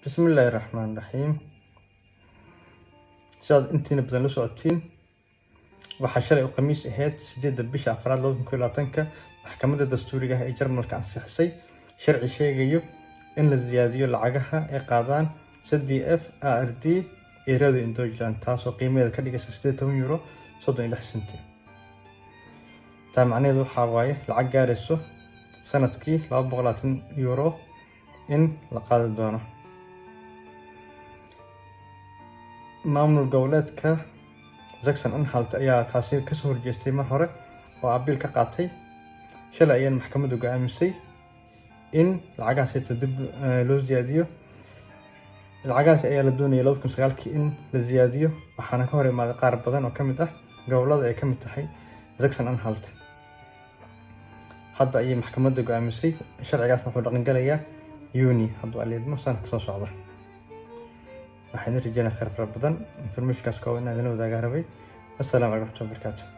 بسم الله الرحمن الرحيم. ساد انتينا بدن لو سocodtiin waxa shalay oo khamiis ahayd 8 bisha afraad 2022 maxkamadda dastuuriga ah ee Jarmalka ansixisay sharci sheegayo in la ziyaadiyo lacagaha ay qaadaan CDF ARD ee Radio Deutschland taasoo qiimaheeda ka dhigaysa 80 euro 36 senti. taa macnaheedu waxa waaye lacag gaarayso sanadkii 220 euro in la qaadi doono. maamul goboleedka Saxony-Anhalt ayaa taasi ka soo horjeestay mar hore oo abiil ka qaatay shalay ayaan maxkamaddu go'aamisay in lacagahaas dib loo ziyaadiyo. lacagahaas ayaa la doonayay 2009 in la ziyaadiyo waxaana ka hor imaaday qaar badan oo kamid ah gobolada ay kamid tahay Saxony-Anhalt. hadda ayay maxkamaddu go'aamisay sharcigaas wuxuu dhaqan galayaa Juni hadduu aleedmo sanadka soo socda. waxaan rajaynayaa khayr fara badan informationkaas kooban inaad la wadaagaan rabay. assalaamu calaykum wa rahmatullahi wa barakatuh.